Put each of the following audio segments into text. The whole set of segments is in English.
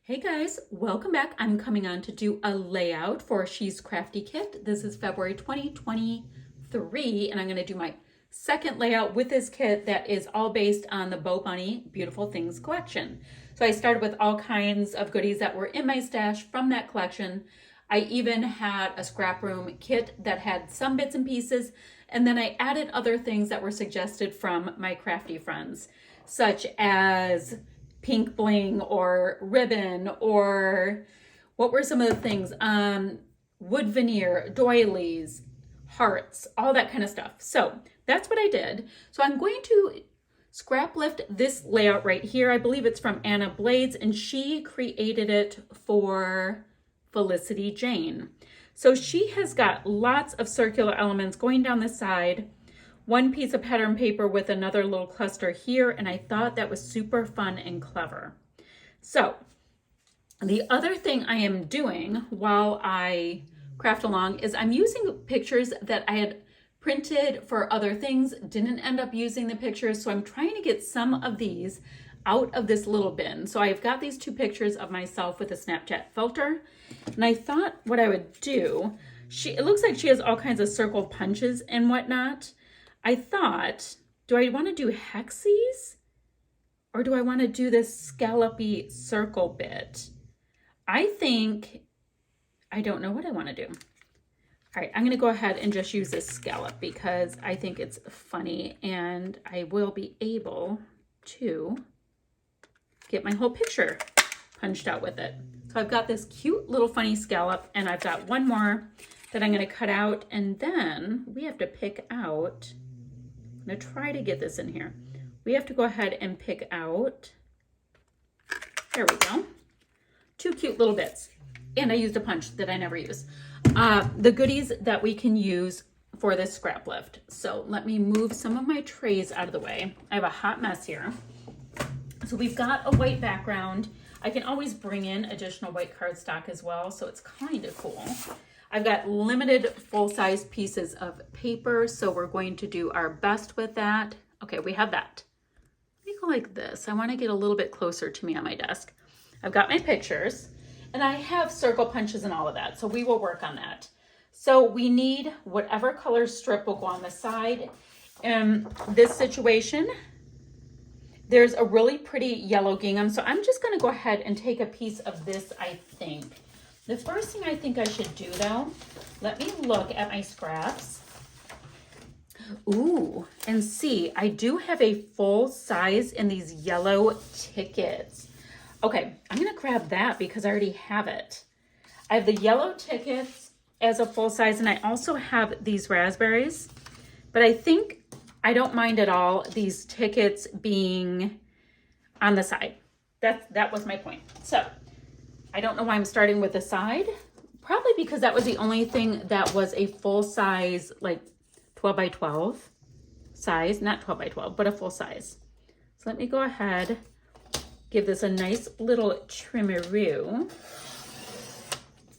Hey guys, welcome back. I'm coming on to do a layout for She's Crafty kit. This is February 2023, and I'm going to do my second layout with this kit that is all based on the Bow Bunny Beautiful Things collection. So I started with all kinds of goodies that were in my stash from that collection. I even had a scrap room kit that had some bits and pieces, and then I added other things that were suggested from my crafty friends, such as pink bling or ribbon, or what were some of the things? Wood veneer, doilies, hearts, all that kind of stuff. So that's what I did. So I'm going to scrap lift this layout right here. I believe it's from Anna Blades, and she created it for Felicity Jane. So she has got lots of circular elements going down the side, one piece of pattern paper with another little cluster here, and I thought that was super fun and clever. So the other thing I am doing while I craft along is I'm using pictures that I had printed for other things, didn't end up using the pictures, so I'm trying to get some of these out of this little bin. So I've got these two pictures of myself with a Snapchat filter, and I thought what I would do, it looks like she has all kinds of circle punches and whatnot. I thought, do I want to do hexes or do I want to do this scallopy circle bit? I don't know what I want to do. All right, I'm going to go ahead and just use this scallop because I think it's funny and I will be able to get my whole picture punched out with it. So I've got this cute little funny scallop, and I've got one more that I'm going to cut out, and then we have to pick out, I'm going to try to get this in here. We have to go ahead and pick out, there we go, two cute little bits. And I used a punch that I never use. The goodies that we can use for this scrap lift. So let me move some of my trays out of the way. I have a hot mess here. So we've got a white background. I can always bring in additional white cardstock as well, so it's kind of cool. I've got limited full-size pieces of paper, so we're going to do our best with that. Okay, we have that. Let me go like this. I want to get a little bit closer to me on my desk. I've got my pictures, and I have circle punches and all of that, so we will work on that. So we need whatever color strip will go on the side. In this situation, there's a really pretty yellow gingham, so I'm just going to go ahead and take a piece of this, I think. The first thing I think I should do, though, let me look at my scraps. Ooh, and see, I do have a full size in these yellow tickets. Okay, I'm going to grab that because I already have it. I have the yellow tickets as a full size, and I also have these raspberries, but I think I don't mind at all these tickets being on the side. That was my point. So I don't know why I'm starting with the side. Probably because that was the only thing that was a full size, like 12 by 12 size, not 12 by 12, but a full size. So let me go ahead, give this a nice little trimmeroo.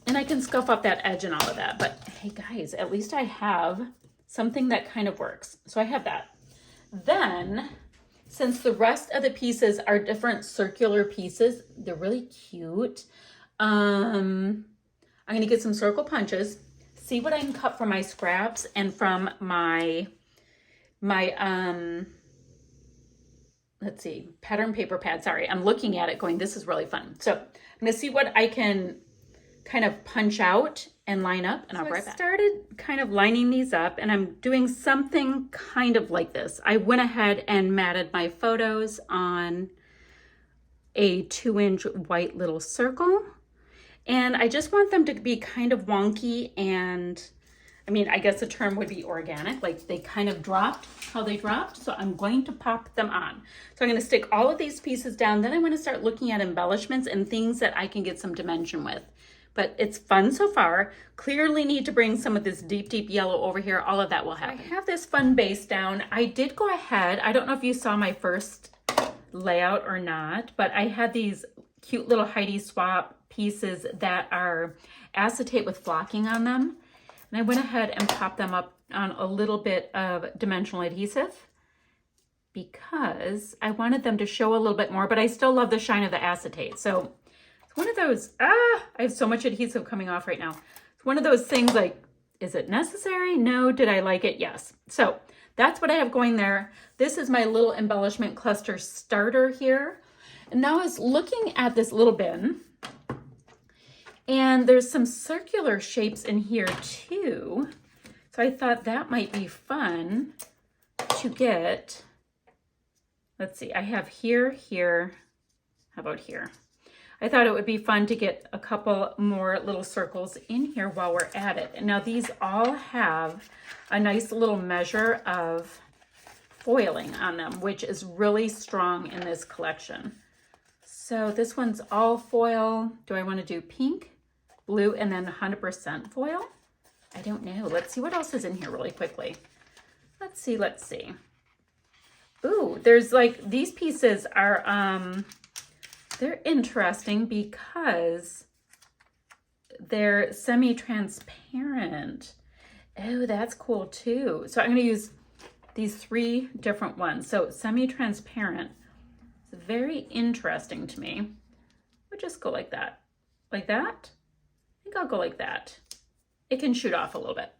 And I can scuff up that edge and all of that. But hey guys, at least I have something that kind of works. So I have that. Then, since the rest of the pieces are different circular pieces, they're really cute. I'm going to get some circle punches, see what I can cut from my scraps and from my let's see, pattern paper pad. Sorry, I'm looking at it going, this is really fun. So I'm going to see what I can kind of punch out and line up, and I'll be right back. I started kind of lining these up, and I'm doing something kind of like this. I went ahead and matted my photos on a 2-inch white little circle, and I just want them to be kind of wonky, and I mean, I guess the term would be organic, like they kind of dropped how they dropped, so I'm going to pop them on. So I'm going to stick all of these pieces down, then I want to start looking at embellishments and things that I can get some dimension with. But it's fun so far. Clearly need to bring some of this deep, deep yellow over here. All of that will happen. I have this fun base down. I did go ahead. I don't know if you saw my first layout or not, but I had these cute little Heidi swap pieces that are acetate with flocking on them. And I went ahead and popped them up on a little bit of dimensional adhesive because I wanted them to show a little bit more, but I still love the shine of the acetate. So It's one of those, I have so much adhesive coming off right now. It's one of those things like, is it necessary? No. Did I like it? Yes. So that's what I have going there. This is my little embellishment cluster starter here. And now I was looking at this little bin, and there's some circular shapes in here too. So I thought that might be fun to get. Let's see, I have here. How about here? I thought it would be fun to get a couple more little circles in here while we're at it. And now these all have a nice little measure of foiling on them, which is really strong in this collection. So this one's all foil. Do I want to do pink, blue, and then 100% foil? I don't know. Let's see what else is in here really quickly. Let's see. Ooh, there's like, these pieces are, they're interesting because they're semi-transparent. Oh, that's cool too. So I'm going to use these 3 different ones. So semi-transparent. It's very interesting to me. We'll just go like that. Like that? I think I'll go like that. It can shoot off a little bit.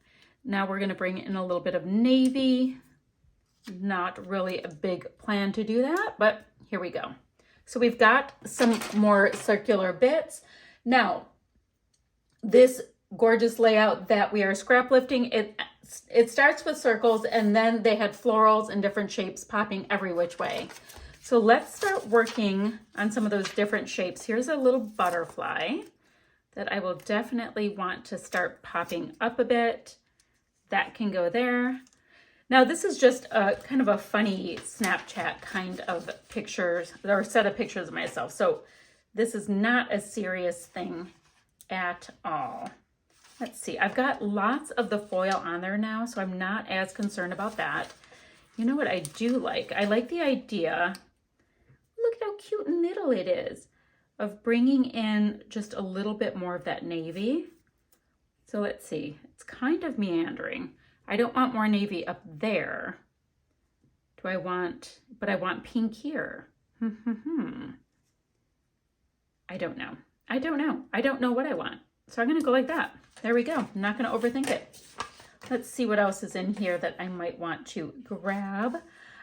Now we're going to bring in a little bit of navy. Not really a big plan to do that, but here we go. So we've got some more circular bits. Now, this gorgeous layout that we are scrap lifting, it starts with circles, and then they had florals and different shapes popping every which way. So let's start working on some of those different shapes. Here's a little butterfly that I will definitely want to start popping up a bit. That can go there. Now this is just a kind of a funny Snapchat kind of pictures or set of pictures of myself. So this is not a serious thing at all. Let's see, I've got lots of the foil on there now, so I'm not as concerned about that. You know what I do like? I like the idea, look at how cute and little it is, of bringing in just a little bit more of that navy. So let's see, it's kind of meandering. I don't want more navy up there. Do I want, but I want pink here. I don't know. I don't know what I want. So I'm going to go like that. There we go. I'm not going to overthink it. Let's see what else is in here that I might want to grab.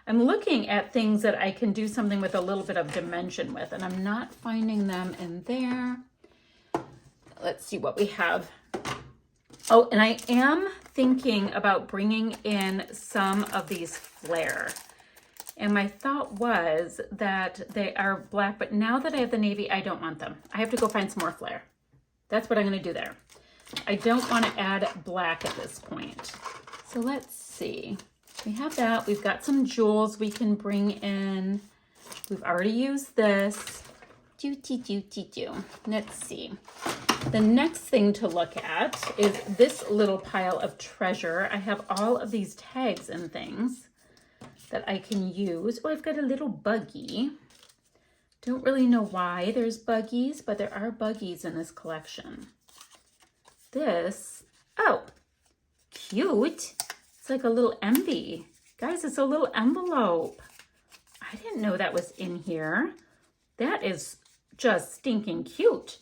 I'm looking at things that I can do something with a little bit of dimension with, and I'm not finding them in there. Let's see what we have. Oh, and I am thinking about bringing in some of these flare. And my thought was that they are black, but now that I have the navy, I don't want them. I have to go find some more flare. That's what I'm going to do there. I don't want to add black at this point. So let's see. We have that. We've got some jewels we can bring in. We've already used this. Let's see. The next thing to look at is this little pile of treasure. I have all of these tags and things that I can use. Oh, I've got a little buggy. Don't really know why there's buggies, but there are buggies in this collection. This, oh, cute. It's like a little envy. Guys, it's a little envelope. I didn't know that was in here. That is just stinking cute.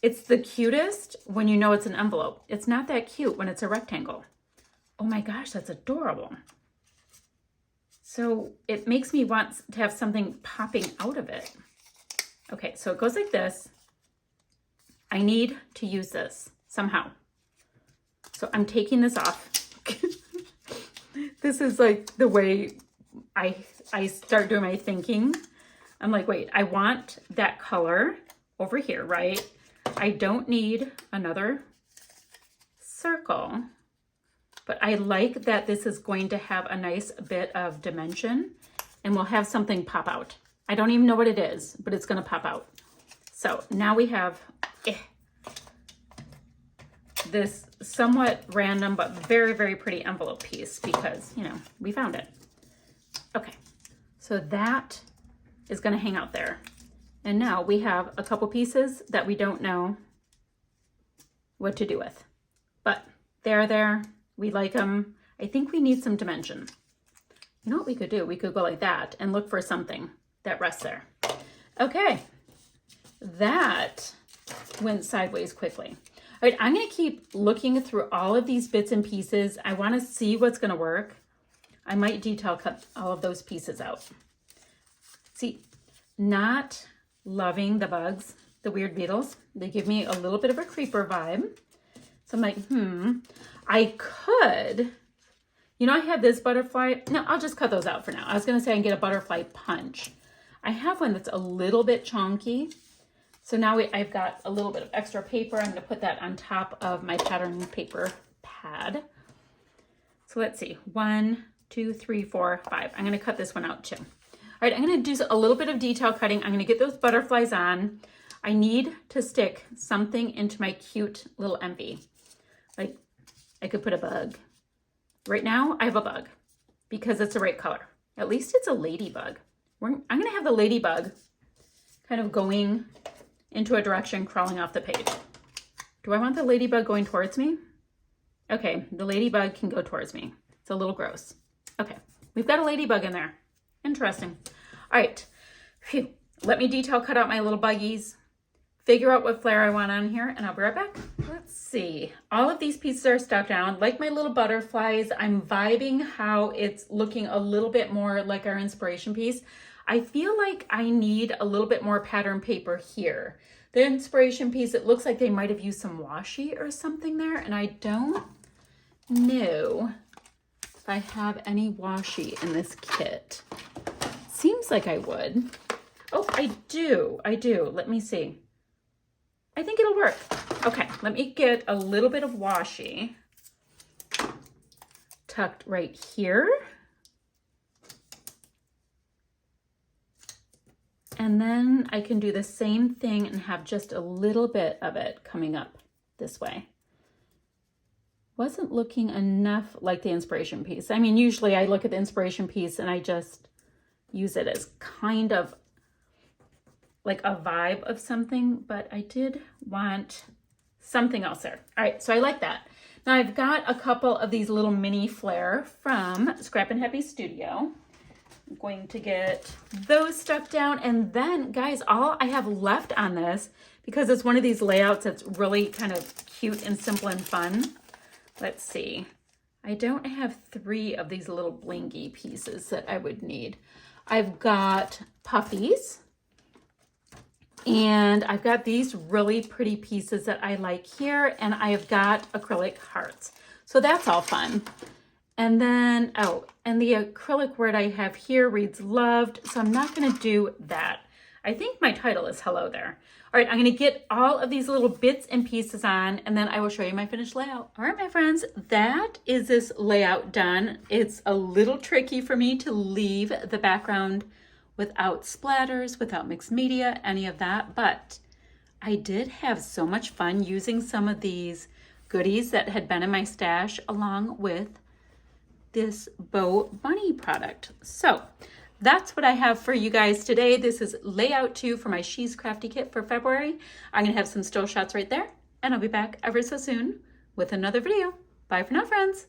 It's the cutest when you know it's an envelope. It's not that cute when it's a rectangle. Oh my gosh, that's adorable. So it makes me want to have something popping out of it. Okay, so it goes like this. I need to use this somehow. So I'm taking this off. This is like the way I start doing my thinking. I'm like, wait, I want that color over here, right? I don't need another circle, but I like that this is going to have a nice bit of dimension and we'll have something pop out. I don't even know what it is, but it's going to pop out. So now we have this somewhat random but very, very pretty envelope piece because, you know, we found it. Okay, so that is going to hang out there. And now we have a couple pieces that we don't know what to do with, but they're there. We like them. I think we need some dimension. You know what we could do? We could go like that and look for something that rests there. Okay, that went sideways quickly. All right, I'm gonna keep looking through all of these bits and pieces. I wanna see what's gonna work. I might detail cut all of those pieces out. See, not loving the bugs, the weird beetles. They give me a little bit of a creeper vibe. So I'm like, I could, you know, I have this butterfly. No, I'll just cut those out for now. I was gonna say I can get a butterfly punch. I have one that's a little bit chunky. So now I've got a little bit of extra paper. I'm gonna put that on top of my pattern paper pad. So let's see, 1, 2, 3, 4, 5. I'm gonna cut this one out too. All right, I'm gonna do a little bit of detail cutting. I'm gonna get those butterflies on. I need to stick something into my cute little envy. Like I could put a bug. Right now I have a bug because it's the right color. At least it's a ladybug. I'm gonna have the ladybug kind of going into a direction, crawling off the page. Do I want the ladybug going towards me? Okay, the ladybug can go towards me. It's a little gross. Okay, we've got a ladybug in there. Interesting. All right, phew. Let me detail cut out my little buggies, figure out what flare I want on here, and I'll be right back. Let's see. All of these pieces are stuck down. Like my little butterflies, I'm vibing how it's looking a little bit more like our inspiration piece. I feel like I need a little bit more pattern paper here. The inspiration piece, it looks like they might have used some washi or something there, and I don't know if I have any washi in this kit. Seems like I would. Oh, I do. Let me see. I think it'll work. Okay, let me get a little bit of washi tucked right here. And then I can do the same thing and have just a little bit of it coming up this way. Wasn't looking enough like the inspiration piece. I mean, usually I look at the inspiration piece and I just use it as kind of like a vibe of something, but I did want something else there. All right, so I like that. Now I've got a couple of these little mini flare from Scrap and Happy Studio. I'm going to get those stuck down. And then guys, all I have left on this, because it's one of these layouts that's really kind of cute and simple and fun. Let's see. I don't have 3 of these little blingy pieces that I would need. I've got puffies. And I've got these really pretty pieces that I like here. And I've got acrylic hearts. So that's all fun. And then, oh, and the acrylic word I have here reads loved. So I'm not going to do that. I think my title is hello there. All right, I'm going to get all of these little bits and pieces on, and then I will show you my finished layout. All right, my friends, that is this layout done. It's a little tricky for me to leave the background without splatters, without mixed media, any of that, but I did have so much fun using some of these goodies that had been in my stash along with this Bow Bunny product. So that's what I have for you guys today. This is layout 2 for my She's Crafty kit for February. I'm gonna have some still shots right there, and I'll be back ever so soon with another video. Bye for now, friends.